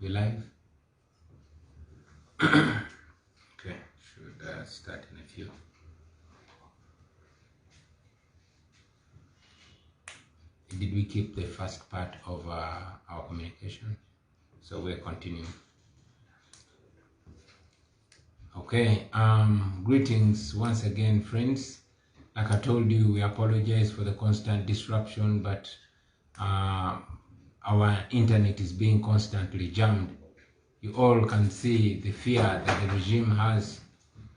We live? Okay, should start in a few. Did we keep the first part of our communication? So we're continuing. Okay, greetings once again, friends. Like I told you, we apologize for the constant disruption, but our internet is being constantly jammed. You all can see the fear that the regime has,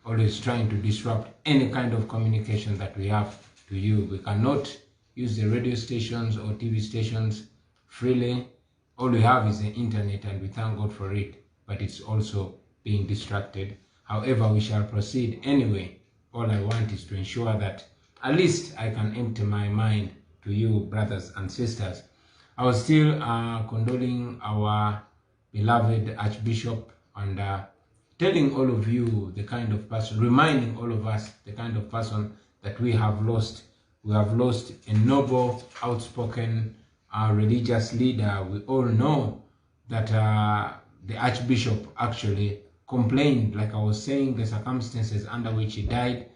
always trying to disrupt any kind of communication that we have to you. We cannot use the radio stations or TV stations freely. All we have is the internet, and we thank God for it, but it's also being distracted. However, we shall proceed anyway. All I want is to ensure that at least I can empty my mind to you, brothers and sisters. I was still condoling our beloved Archbishop and telling all of you the kind of person, reminding all of us the kind of person that we have lost. We have lost a noble, outspoken religious leader. We all know that the Archbishop actually complained, like I was saying, the circumstances under which he died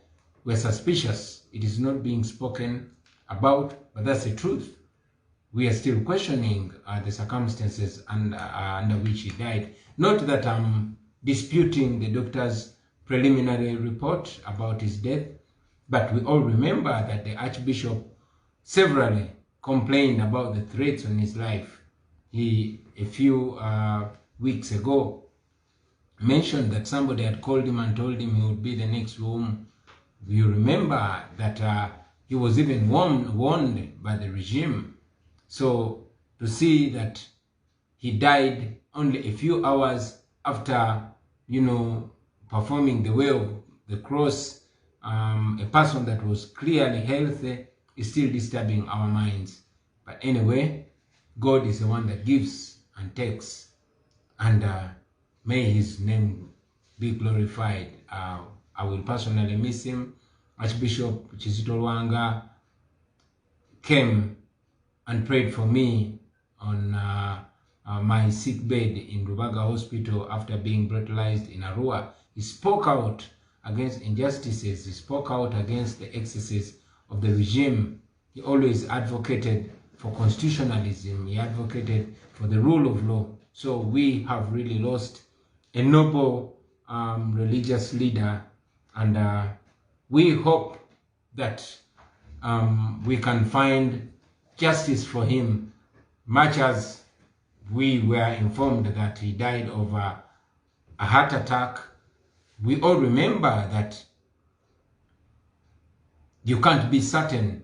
were suspicious. It is not being spoken about, but that's the truth. We are still questioning the circumstances under which he died. Not that I'm disputing the doctor's preliminary report about his death, but we all remember that the Archbishop severally complained about the threats on his life. He, a few weeks ago, mentioned that somebody had called him and told him he would be the next womb. You remember that he was even warned by the regime. So to see that he died only a few hours after, performing the way of the cross, a person that was clearly healthy, is still disturbing our minds. But anyway, God is the one that gives and takes, and may his name be glorified. I will personally miss him. Archbishop Kizito Lwanga came and prayed for me on my sick bed in Rubaga Hospital after being brutalized in Arua. He spoke out against injustices. He spoke out against the excesses of the regime. He always advocated for constitutionalism. He advocated for the rule of law. So we have really lost a noble religious leader, and we hope that we can find justice for him, much as we were informed that he died of a heart attack. We all remember that you can't be certain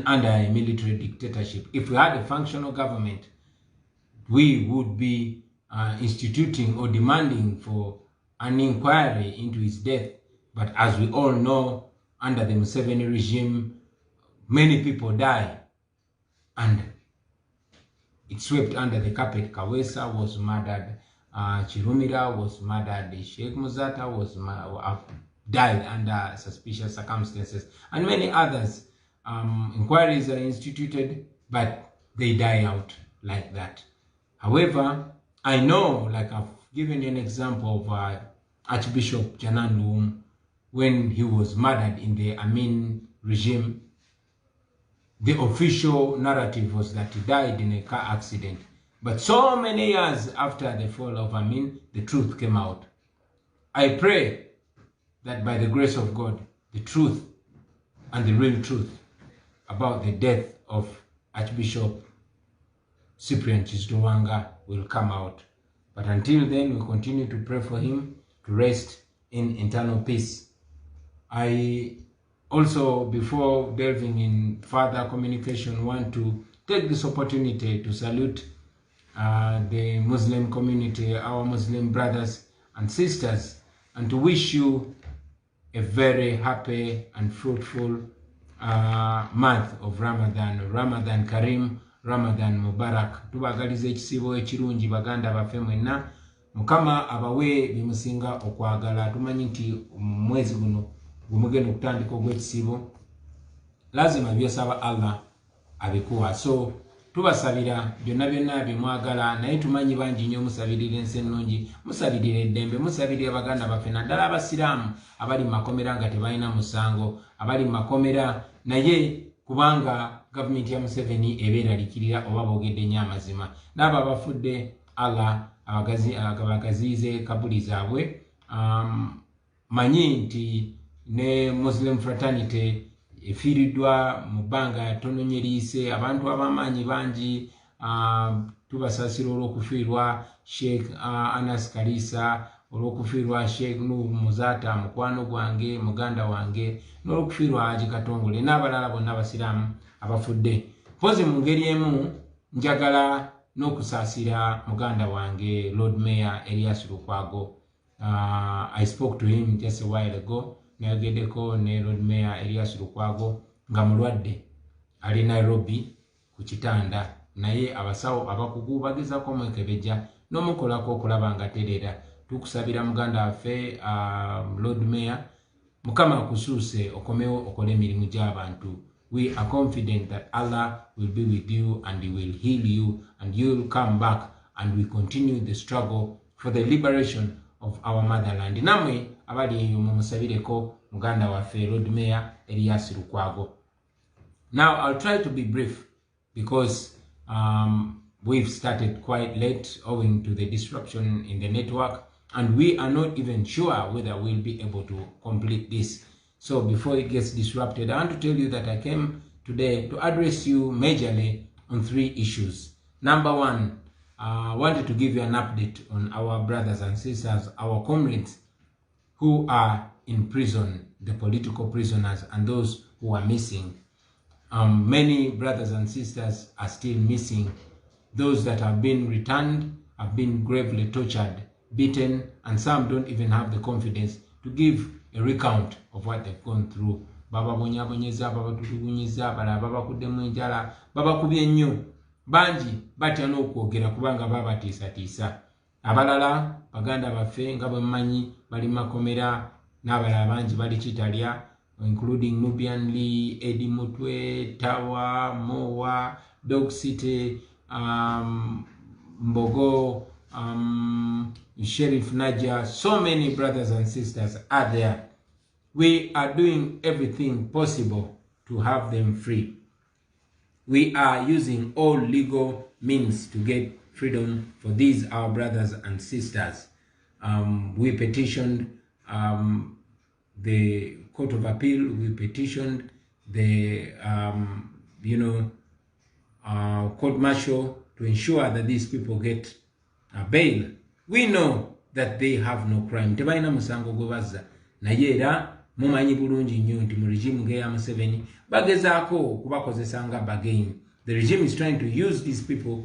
under a military dictatorship. If we had a functional government, we would be instituting or demanding for an inquiry into his death. But as we all know, under the Museveni regime, many people die, and it swept under the carpet. Kawesa was murdered, Chirumira was murdered, Sheikh Muzata was died under suspicious circumstances, and many others. Inquiries are instituted, but they die out like that. However, I know, like I've given you an example of Archbishop Janan Luum, when he was murdered in the Amin regime. The official narrative was that he died in a car accident. But so many years after the fall of Amin, the truth came out. I pray that by the grace of God, the truth and the real truth about the death of Archbishop Cyprian Kizito Lwanga will come out. But until then, we continue to pray for him to rest in eternal peace. I also, before delving in further communication, want to take this opportunity to salute the Muslim community, our Muslim brothers and sisters, and to wish you a very happy and fruitful month of Ramadan. Ramadan Karim, Ramadan Mubarak. Tubagalize ekisibo ekirungi baganda baffe mwenna. Mukama abawe bimusinga okwagala. Tumanyi nti mwezi guno gumugenda okutandika ogw'ekisibo, lazima byosaba Allah abikuwa. So tubasabira byonna bimwagala naye tumanyi bangi nnyo musabirira ensi ennungi musabirira eddembe musabirira baganda baffe naddala abasiraamu abali mu makomera nga tebalina musango abali mu makomera naye kubanga gavumenti ya Museveni ebeeralikirira oba boogedde nnyo amazima n'abo abafudde Allah abagaziize kabuli zaabwe manyi nti ne Muslim fraternity efiiriddwa mu bbanga ttono nnyo eriise abantu ab'amaanyi bangi tubasaasira olw'okufiirwa Sheikh Anas Kalisa olw'okufiirwa Sheikh Nuhu Muzata mukwano gwange muganda wange n'olw'okufiirwa Haji Katongole n'abalala bonna abasiraamu abafudde mpozi mu ngeri emu njagala n'okusaasira muganda wange Lord Mayor Elias Lukwago. I spoke to him just a while ago. Nayogeddeko ne Lord Mayor Elias Lukwago nga mulwadde ali Nairobi ku kitanda naye abasawo abakugu bagezaako omwekebejja n'omukolako okulaba nga terera. Tukusabira muganda waffe Lord Mayor Mukama akusuuse okomewo okole emirimu gy'abantu. We are confident that Allah will be with you and He will heal you and you will come back and we continue the struggle for the liberation of our motherland. Namwe abali eyo mumusabireko muganda waffe Lord Mayor Elias Lukwago. Now I'll try to be brief because we've started quite late owing to the disruption in the network and we are not even sure whether we'll be able to complete this. So before it gets disrupted, I want to tell you that I came today to address you majorly on 3 issues. Number 1, I wanted to give you an update on our brothers and sisters, our comrades who are in prison, the political prisoners and those who are missing. Many brothers and sisters are still missing. Those that have been returned have been gravely tortured, beaten, and some don't even have the confidence to give a recount of what they've gone through. Baba bonyabonyeza, baba tutubunyiza, baba kuddemu enjala, baba kubye nnyo. Bangi batya n'okwogera kubanga baba tiisa. Abalala baganda baffe nga bwe mmanyi bali makomera n'abalala bangi bali Kitalya, including Nubian Lee, Eddie Mutwe, Tawa, Mowa, Dog City, Mbogo, Sheriff Naja. So many brothers and sisters are there. We are doing everything possible to have them free. We are using all legal means to get freedom for these our brothers and sisters. We petitioned the Court of Appeal. We petitioned the court martial to ensure that these people get bail. We know that they have no crime. Tebalina musango gwe bazza. Naye era mumanyi bulungi nnyo nti mu regime ya Museveni bagezaako kubakozesa nga bargain. The regime is trying to use these people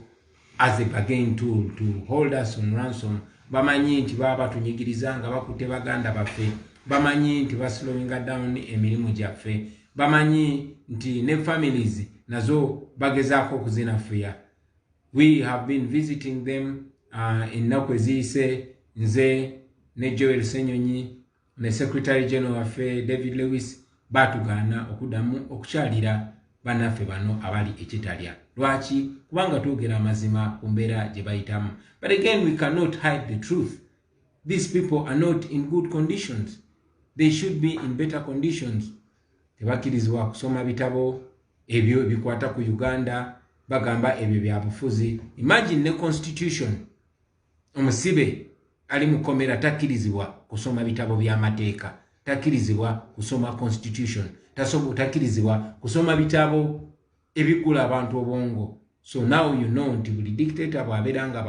as a bargain tool to hold us on ransom. Bamanyi nti baba batunyigiriza nga bakutte baganda baffe. Bamanyi nti baslowinga down emirimu gyaffe. Bamanyi nti ne families nazo bagezaako kuzinafuya. We have been visiting them in Nakwezise, nze ne Joel Senyonyi ne Secretary General waffe David Lewis batugana okudamu okukyalira banaffe bano abali ekitalya. Lwaki? Kubanga twogera amazima ku mbeera gye bayitamu. But again, we cannot hide the truth. These people are not in good conditions. They should be in better conditions. Tebakirizibwa kusoma bitabo ebyo ebikwata ku Uganda, bagamba ebyo bya bufuzi. Imagine ne constitution. Omusibe ali mukomera takirizibwa kusoma bitabo bya mateeka, takirizibwa kusoma constitution, takirizibwa kusoma bitabo ebigula abantu obongo. So now you know nti buli dictator bwaberanga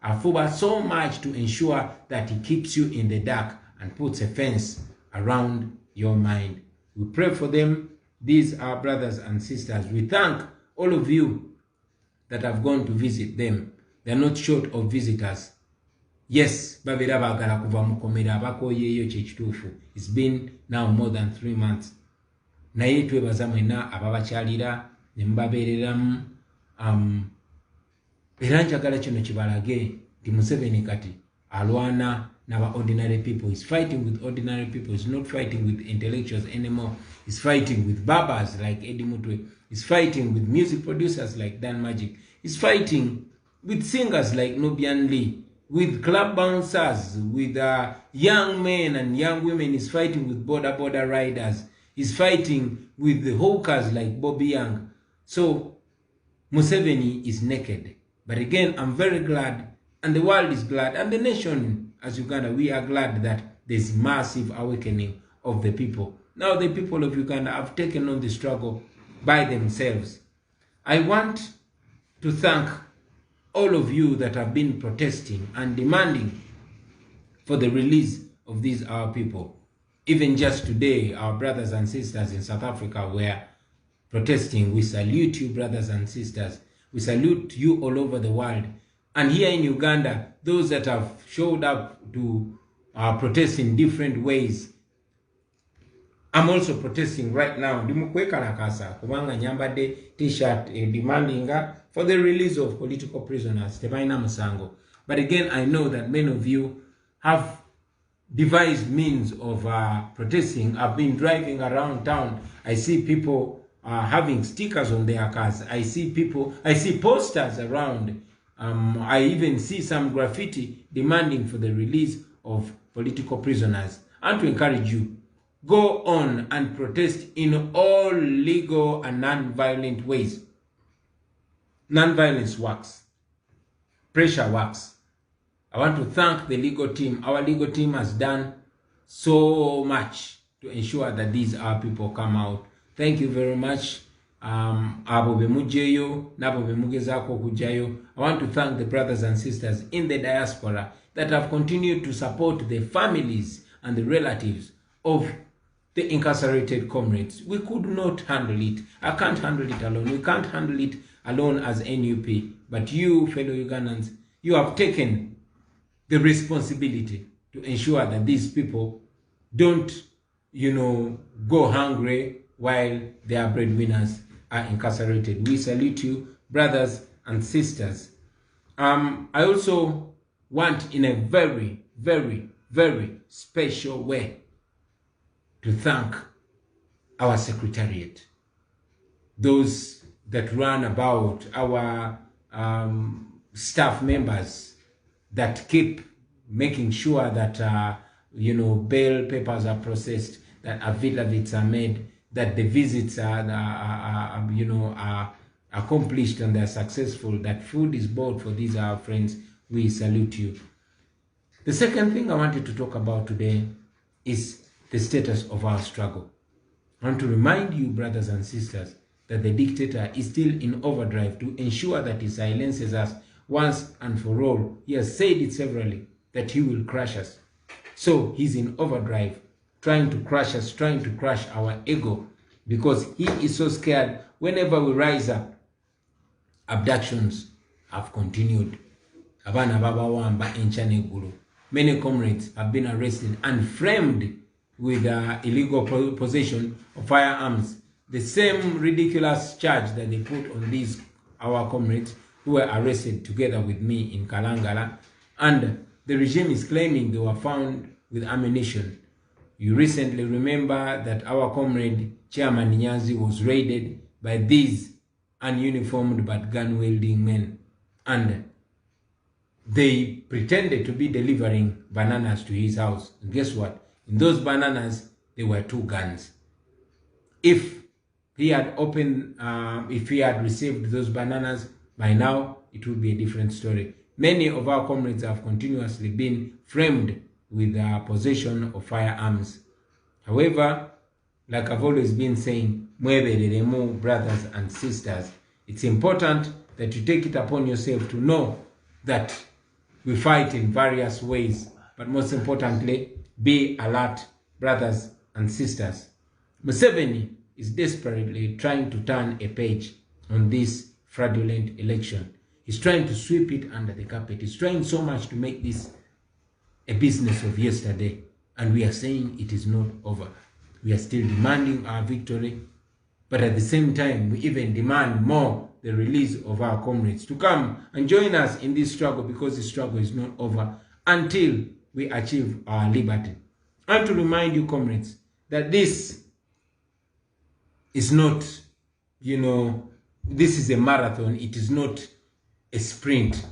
afuba so much to ensure that he keeps you in the dark and puts a fence around your mind. We pray for them. These are brothers and sisters. We thank all of you that have gone to visit them. They are not short of visitors. Yes, babera bagala kuva mukomera bakoyeyo kyekituufu. It's been now more than 3 months. Naye twebaza mwena ababakyalira ne mubabeereramu. Era njagala kino kibalage nti Museveni kati alwana naba ordinary people. He's fighting with ordinary people. He's not fighting with intellectuals anymore. He's fighting with barbers like Eddie Mutwe. He's fighting with music producers like Dan Magic. He's fighting with singers like Nubian Lee, with club bouncers, with young men and young women. He's fighting with border riders. He's fighting with the hawkers like Bobiwine. So Museveni is naked. But again, I'm very glad, and the world is glad, and the nation as Uganda, we are glad that there's massive awakening of the people. Now the people of Uganda have taken on the struggle by themselves. I want to thank all of you that have been protesting and demanding for the release of these our people. Even just today, our brothers and sisters in South Africa were protesting. We salute you, brothers and sisters. We salute you all over the world. And here in Uganda, those that have showed up to protest in different ways. I'm also protesting right now. Kubanga nyambade t-shirt demanding for the release of political prisoners. But again, I know that many of you have devised means of protesting. I've been driving around town. I see people having stickers on their cars. I see posters around. I even see some graffiti demanding for the release of political prisoners. And to encourage you, go on and protest in all legal and non-violent ways. Non-violence works. Pressure works. I want to thank the legal team. Our legal team has done so much to ensure that these our people come out. Thank you very much. I want to thank the brothers and sisters in the diaspora that have continued to support the families and the relatives of the incarcerated comrades. We could not handle it. I can't handle it alone. We can't handle it alone as NUP. But you, fellow Ugandans, you have taken the responsibility to ensure that these people don't, go hungry while their breadwinners are incarcerated. We salute you, brothers and sisters. I also want, in a very, very, very special way, to thank our secretariat, those that run about, our staff members that keep making sure that bail papers are processed, that affidavits are made, that the visits are accomplished and they're successful, that food is bought for these our friends. We salute you. The second thing I wanted to talk about today is the status of our struggle. I want to remind you, brothers and sisters, that the dictator is still in overdrive to ensure that he silences us once and for all. He has said it severally that he will crush us. So he's in overdrive, trying to crush us, trying to crush our ego, because he is so scared. Whenever we rise up, abductions have continued. Many comrades have been arrested and framed with illegal possession of firearms. The same ridiculous charge that they put on these our comrades who were arrested together with me in Kalangala. And the regime is claiming they were found with ammunition. You recently remember that our comrade Chairman Nyanzi was raided by these ununiformed but gun-wielding men. And they pretended to be delivering bananas to his house. And guess what? In those bananas, there were 2 guns. If he had if he had received those bananas, by now, it would be a different story. Many of our comrades have continuously been framed with possession of firearms. However, like I've always been saying, brothers and sisters, it's important that you take it upon yourself to know that we fight in various ways, but most importantly, be alert, brothers and sisters. Museveni is desperately trying to turn a page on this fraudulent election. He's trying to sweep it under the carpet. He's trying so much to make this a business of yesterday. And we are saying it is not over. We are still demanding our victory. But at the same time, we even demand more the release of our comrades to come and join us in this struggle, because the struggle is not over until we achieve our liberty. And to remind you, comrades, that this is not, this is a marathon. It is not a sprint.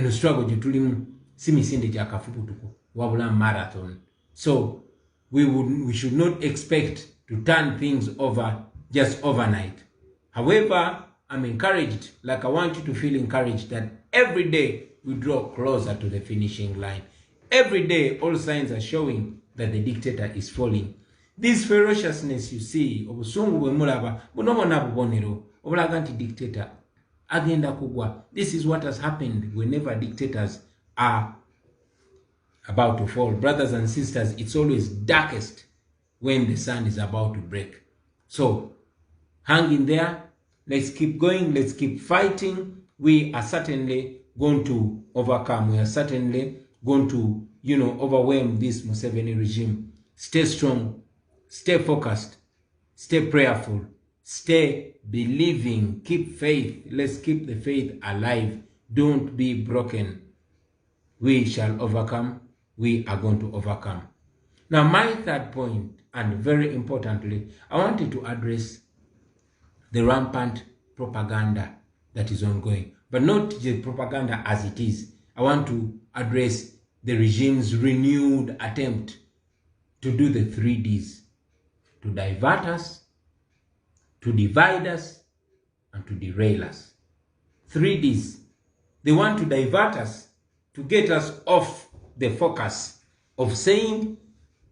Struggle jutulimu simisinde jakafuputuko wabula marathon. So we should not expect to turn things over just overnight. However, I'm encouraged, like I want you to feel encouraged, that every day we draw closer to the finishing line. Every day, all signs are showing that the dictator is falling. This ferociousness you see, obusungu bwe mulaba, bunobona bubonero, obulaga nti dictator agenda kugwa. This is what has happened whenever dictators are about to fall. Brothers and sisters, it's always darkest when the sun is about to break. So, hang in there. Let's keep going. Let's keep fighting. We are certainly going to overcome. We are certainly going to, overwhelm this Museveni regime. Stay strong. Stay focused. Stay prayerful. Stay believing. Keep faith. Let's keep the faith alive. Don't be broken. We shall overcome. We are going to overcome. Now, my third point, and very importantly, I wanted to address the rampant propaganda that is ongoing, but not the propaganda as it is. I want to address the regime's renewed attempt to do the 3Ds, to divert us, to divide us, and to derail us. 3Ds. They want to divert us, to get us off the focus of saying,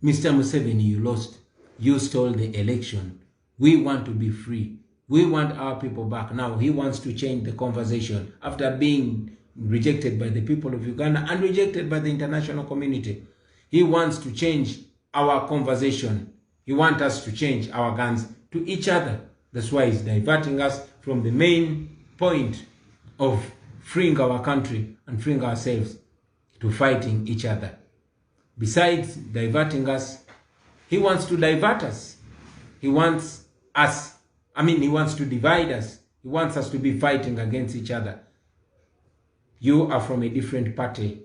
Mr. Museveni, you lost. You stole the election. We want to be free. We want our people back. Now he wants to change the conversation after being rejected by the people of Uganda and rejected by the international community. He wants to change our conversation. He wants us to change our guns to each other. That's why he's diverting us from the main point of freeing our country and freeing ourselves to fighting each other. Besides diverting us, he wants to divert us. He wants to divide us. He wants us to be fighting against each other. You are from a different party,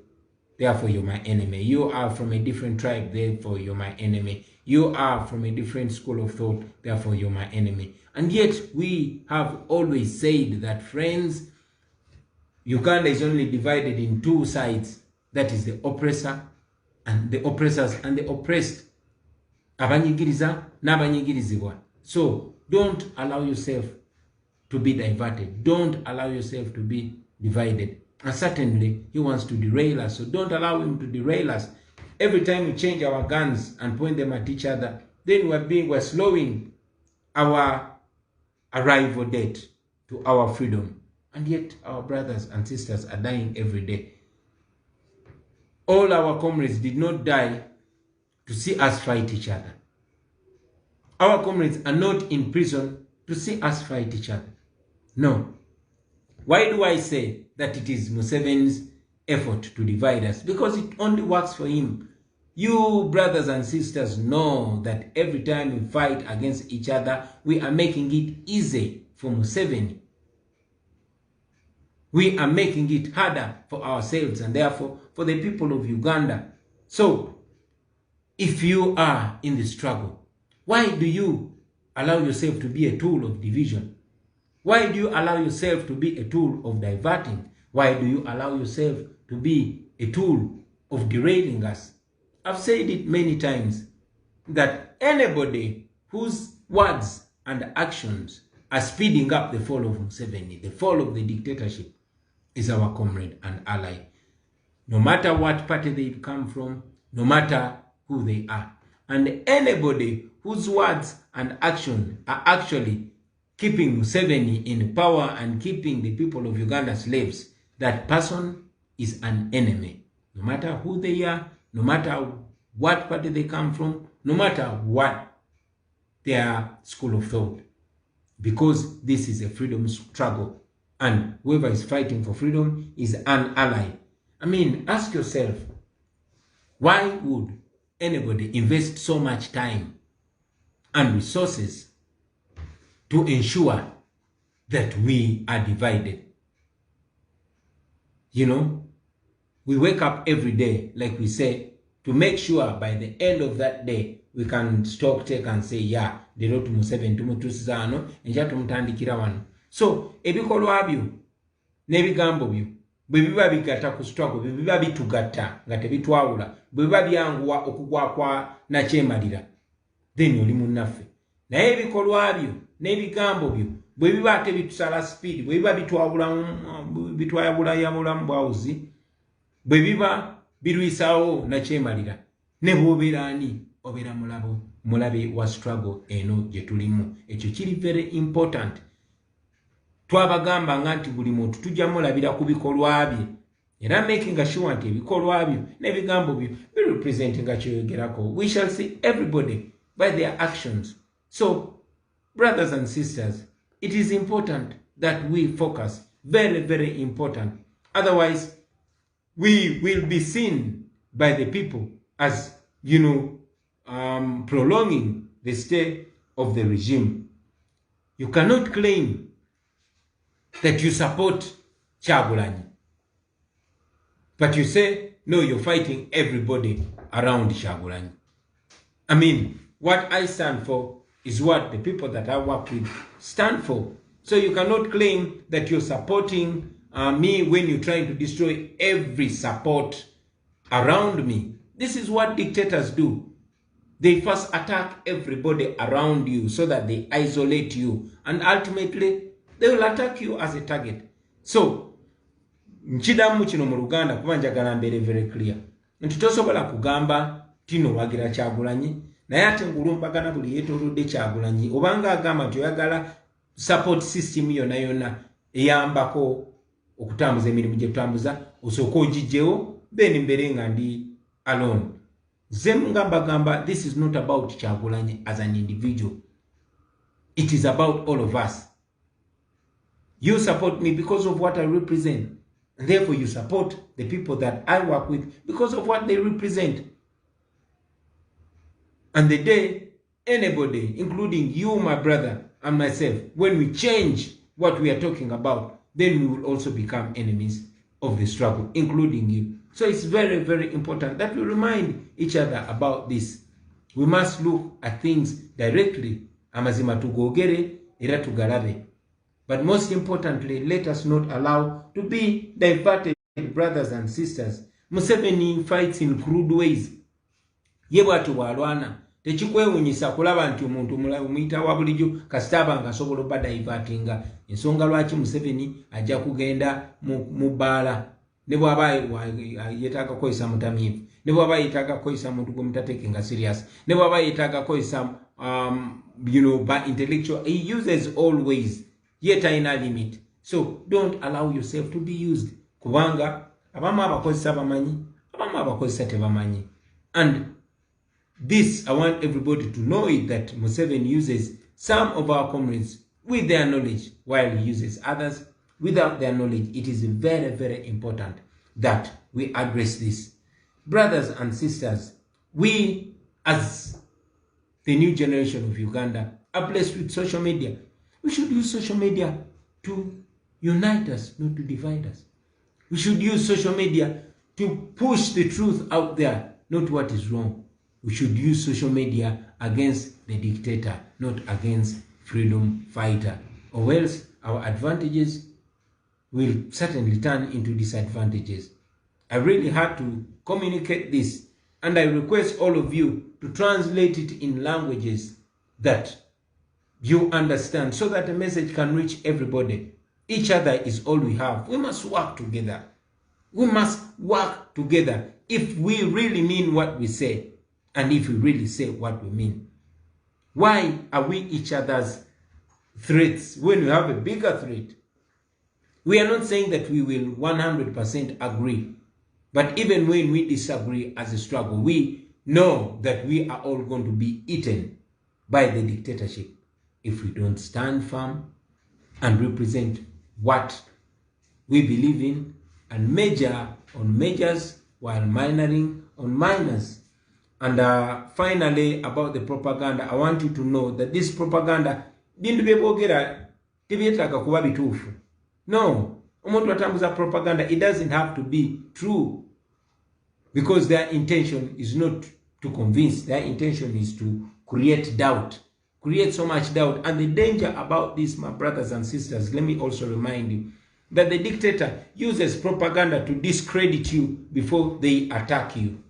therefore you're my enemy. You are from a different tribe, therefore you're my enemy. You are from a different school of thought, therefore you're my enemy. And yet we have always said that, friends, Uganda is only divided in two sides. That is the oppressor and the oppressors and the oppressed. Abanyigiriza n'abanyigirizibwa. So don't allow yourself to be diverted. Don't allow yourself to be divided. And certainly he wants to derail us. So don't allow him to derail us. Every time we change our guns and point them at each other, then we're slowing our arrival date to our freedom. And yet our brothers and sisters are dying every day. All our comrades did not die to see us fight each other. Our comrades are not in prison to see us fight each other. No. Why do I say that it is Museveni's effort to divide us? Because it only works for him. You brothers and sisters know that every time we fight against each other, we are making it easy for Museveni. We are making it harder for ourselves and therefore for the people of Uganda. So, if you are in the struggle, why do you allow yourself to be a tool of division? Why do you allow yourself to be a tool of diverting? Why do you allow yourself to be a tool of derailing us? I've said it many times that anybody whose words and actions are speeding up the fall of Museveni, the fall of the dictatorship, is our comrade and ally. No matter what party they come from, no matter who they are. And anybody whose words and action are actually keeping Museveni in power and keeping the people of Uganda slaves, that person is an enemy. No matter who they are, no matter what party they come from, no matter what their school of thought. Because this is a freedom struggle. And whoever is fighting for freedom is an ally. I mean, ask yourself, why would anybody invest so much time and resources to ensure that we are divided? You know, We wake up every day, like we say, to make sure by the end of that day, we can stock take and say, yeah, the road to Museveni, tumutusizano, enja tumutandikira wano. So, ebikolwa byo, n'ebigambo byo, bwe biba bigatta ku struggle, bwe biba bitugatta, nga tebitwawula, bwe biba byanguwa okugwa kwa nakyemalira, then oli munnaffe. Naye ebikolwa byo, n'ebigambo byo, bwe biba tebitusala speed, bwe biba bitwayabula yamulamu bwawuzi, bwe biba birwisawo nakyemalira, ne bw'obeera ani obeera mulabe wa struggle eno gye tulimu. Ekyo kiri very important. Twabagamba nti buli muntu tujja mulabira ku bikolwa bye, era making sure nti ebikolwa byo n'ebigambo byo birepresent nga kyoyogerako. We shall see everybody by their actions. So, brothers and sisters, it is important that we focus. Very, very important. Otherwise, we will be seen by the people as, prolonging the stay of the regime. You cannot claim that you support Kyagulanyi, but you say, no, you're fighting everybody around Kyagulanyi. I mean, what I stand for is what the people that I work with stand for. So you cannot claim that you're supporting me when you're trying to destroy every support around me. This is what dictators do. They first attack everybody around you so that they isolate you. And ultimately, they will attack you as a target. So, nchidamu kino mu Uganda kuba njagala mbeere very clear. Nti tosobola kugamba tino wagira Kyagulanyi, naye ate ngulumpagana buli yeetoolodde Kyagulanyi, obanga agamba nti oyagala support system yonna eyambako okutambuza emirimu gye tutambuza, osooka ogijjewo, then mbeere nga ndi alone. Gamba, this is not about Kyagulanyi as an individual. It is about all of us. You support me because of what I represent. And therefore, you support the people that I work with because of what they represent. And the day anybody, including you, my brother, and myself, when we change what we are talking about, then we will also become enemies of the struggle, including you. So it's very, very important that we remind each other about this. We must look at things directly. Amazima tugogere, era tugalabe. But most importantly, let us not allow to be diverted, brothers and sisters. Museveni fights in crude ways. Yebwatu walwana. Tekikwewunyisa kulaba nti omuntu muyita wa bulijjo kasitaba nga asobola oba divertinga. Ensonga lwaki Museveni ajja kugenda mu bbaala. Ne bw'aba yeetaaga kukozesa mutamiivu. Ne bw'aba yeetaaga kukozesa muntu gwe mutateekenga serious. Ne bw'aba yeetaaga kukozesa by intellectual. He uses always. Yet talina limit. So don't allow yourself to be used. Kubanga abamu abakozesa bamanyi, abamu abakozesa tebamanyi. And this, I want everybody to know it, that Museveni uses some of our comrades with their knowledge, while he uses others without their knowledge. It is very, very important that we address this. Brothers and sisters, we as the new generation of Uganda are blessed with social media. We should use social media to unite us, not to divide us. We should use social media to push the truth out there, not what is wrong. We should use social media against the dictator, not against freedom fighter. Or else our advantages will certainly turn into disadvantages. I really had to communicate this, and I request all of you to translate it in languages that you understand, so that the message can reach everybody. Each other is all we have. We must work together. We must work together if we really mean what we say, and if we really say what we mean. Why are we each other's threats when we have a bigger threat? We are not saying that we will 100% agree, but even when we disagree as a struggle, we know that we are all going to be eaten by the dictatorship if we don't stand firm and represent what we believe in and major on majors while minoring on minors. And finally, about the propaganda, I want you to know that this propaganda didn't be no, propaganda, it doesn't have to be true. because their intention is not to convince, their intention is to create doubt, create so much doubt. And the danger about this, my brothers and sisters, let me also remind you that the dictator uses propaganda to discredit you before they attack you.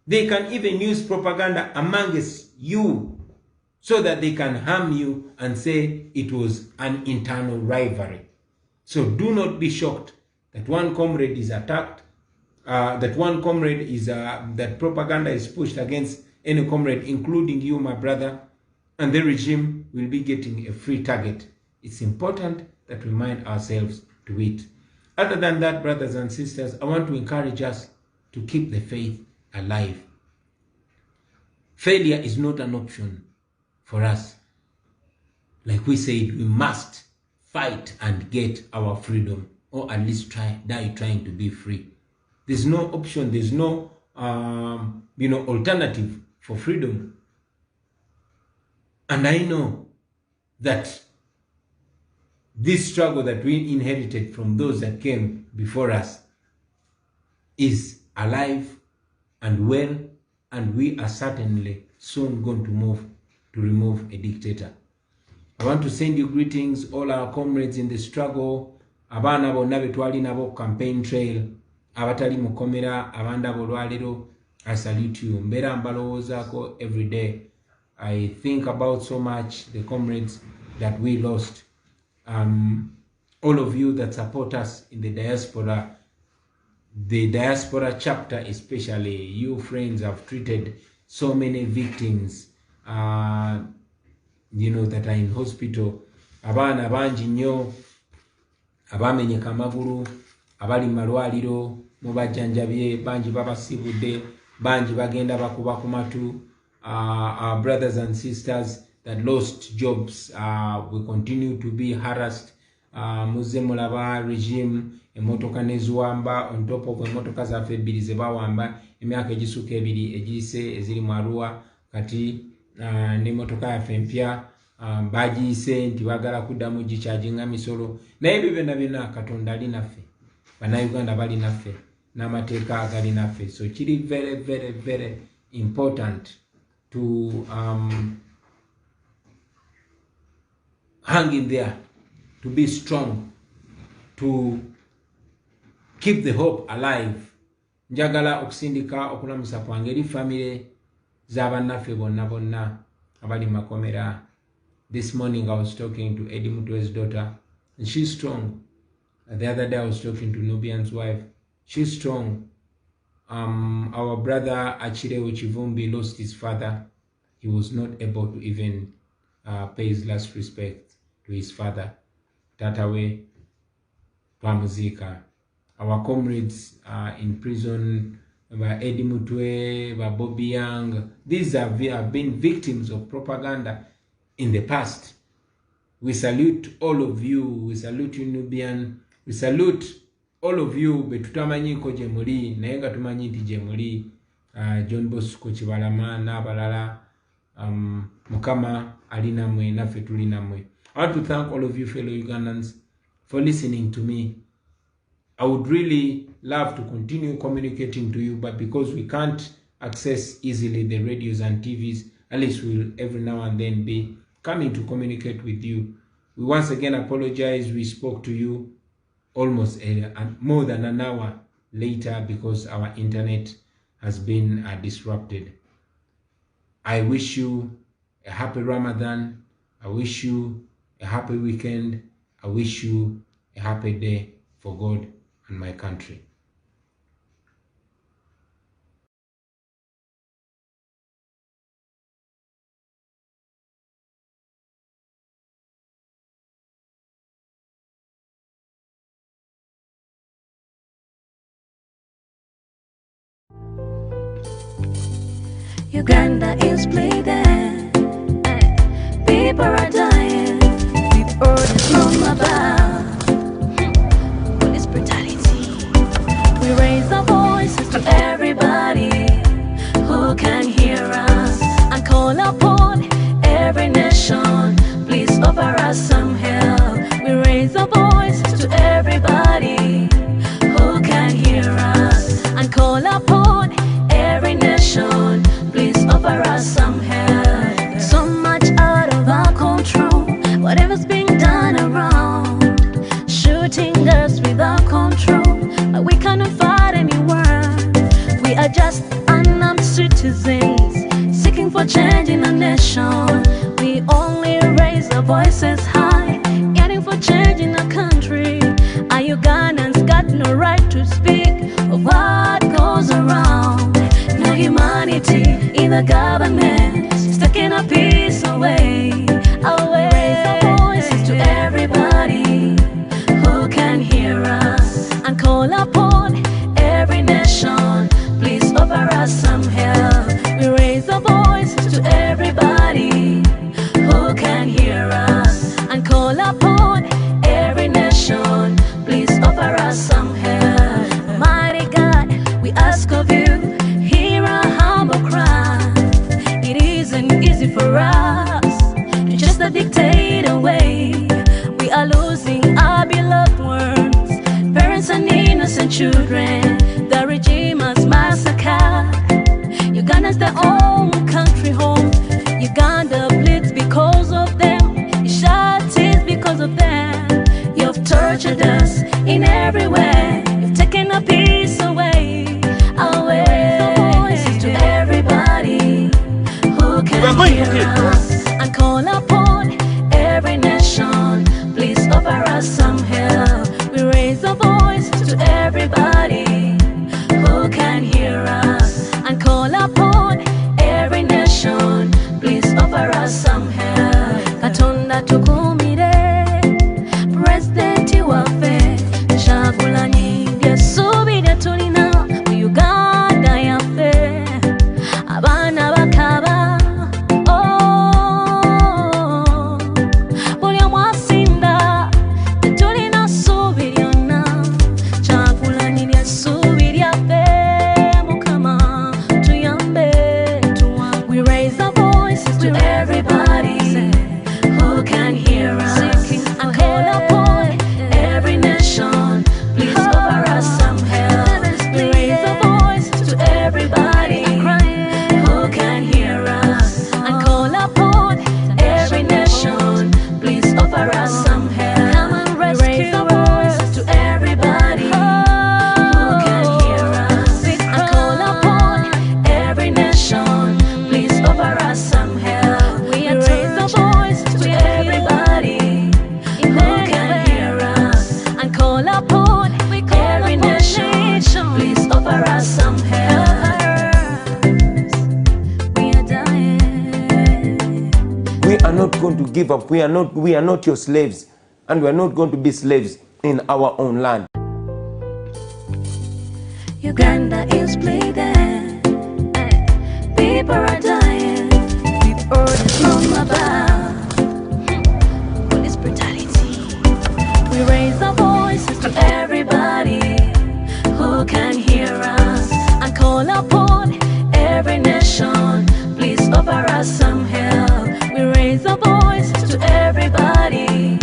They can even use propaganda amongst you so that they can harm you and say it was an internal rivalry. So do not be shocked that one comrade is attacked, that propaganda is pushed against any comrade, including you, my brother, and the regime will be getting a free target. It's important that we mind ourselves to it. Other than that, brothers and sisters, I want to encourage us to keep the faith alive. Failure is not an option for us. Like we said, we must fight and get our freedom, or at least die trying to be free. There's no option, there's no alternative for freedom. And I know that this struggle that we inherited from those that came before us is alive and well, and we are certainly soon going to move to remove a dictator. I want to send you greetings, all our comrades in the struggle, abana bonna betwali nabo campaign trail, abatali mukomera, abanda bolwaliro. I salute you. Mbera mbalowoozako every day. I think about so much the comrades that we lost. All of you that support us in the diaspora chapter, especially you friends, have treated so many victims that are in hospital. Abana bangi nnyo abamenyeka amagulu, abali malwaliro mubajjanjabye, bangi babasibudde, bangi bagenda bakuba ku matu. Our brothers and sisters that lost jobs, we continue to be harassed. Muze mulaba regime emotoka neziwamba on top of emotoka zaffe ebbiri ze bawamba emyaka egisuka ebiri egiyise eziri mu Arua, kati n'emotoka yaffe empya bagiyise nti bagala kuddamu gichaginga misolo. Naye ebyo byonna Katonda ali naffe, bannayuganda bali naffe, n'amateeka agali naffe. So kiri very very very important to hang in there, to be strong, to keep the hope alive. Njagala okusindika okulamusa kwange eri family z'abannaffe bonna abali makomera. This morning I was talking to Eddie Mutwe's daughter, and she's strong. The other day I was talking to Nubian's wife. She's strong. Our brother Achireo Chivumbi lost his father. He was not able to even pay his last respect to his father. Tatawe Twamuzika. Our comrades in prison, Eddie Mutwe, Bobiwine, these have been victims of propaganda in the past. We salute all of you. We salute you, Nubian. We salute all of you. Betutamanyi ko jemuli, naye nga tumanyi nti jemuli. John Bosco Kibalama n'abalala. Mukama ali namwe, naffe tuli namwe. I want to thank all of you fellow Ugandans for listening to me. I would really love to continue communicating to you, but because we can't access easily the radios and TVs, at least we'll every now and then be coming to communicate with you. We once again apologize. We spoke to you almost more than an hour later because our internet has been disrupted. I wish you a happy Ramadan. I wish you a happy weekend. I wish you a happy day for God and my country. Uganda is bleeding, people are dying, we've heard from about police brutality. We raise our voices to everybody who can hear us and call upon every nation, please offer us some help. We raise our voices to everybody who can hear us and call upon voices high, yearning for change in our country. Our Ugandans got no right to speak of what goes around. No humanity in the government, it's taking our peace away. Raise our voices to everybody who can hear us and call upon every nation, please offer us some help. We raise our voices to everybody who can hear us and call upon every nation, please offer us some help. Mighty God, we ask of you, hear our humble cry. It isn't easy for us to just dictate away. We are losing our beloved ones, parents and innocent children. The regime has massacred. Uganda's their own country home. Uganda bleeds because of them. It sheds tears because of them. You've tortured us in every way. You've taken our peace away. Voices to everybody who can hear us and call upon every nation, please offer us some help. We raise our voices to everybody who can hear us and call upon every nation, please offer us some help. Katonda tukumire, President waffe, Kyagulanyi by'essuubi lye tulina mu Uganda yaffe. Abaana bakaba, buli omu asinda, tetulina ssuubi lyonna. Kyagulanyi ly'essuubi lyaffe, Mukama tuyambe, tuwangule. We raise our voices to everybody who can hear us and call upon every nation, please offer us some help. We raise our voices to everybody who can hear us and call upon every nation, please offer us some help. Come and raise our voices to everybody who can hear us and call upon every nation, please offer us some help. We raise our voices to everybody who can hear us and call upon every nation, please offer us some help. We are dying. We are not going to give up. We are not your slaves, and we are not going to be slaves in our own land. Uganda is bleeding, people are dying, we've heard from about police brutality. We raise our voices to everybody who can hear us and call upon every nation, please offer us some help. We raise our voices to everybody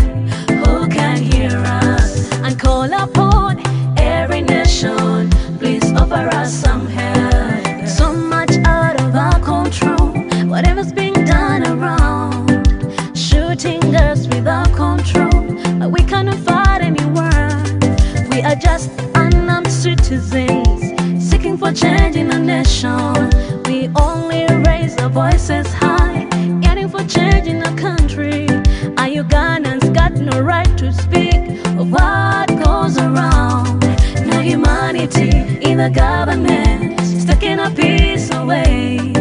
who can hear us and call upon every nation, please offer us some help. So much out of our control, whatever's being done around, shooting us without control, but we cannot fight anyone. We are just unarmed citizens seeking for change in our nation. We only raise our voices high, yearning for change in our country. Our Ugandans got no right to speak of what goes around. No humanity in the government, it's taking our peace away.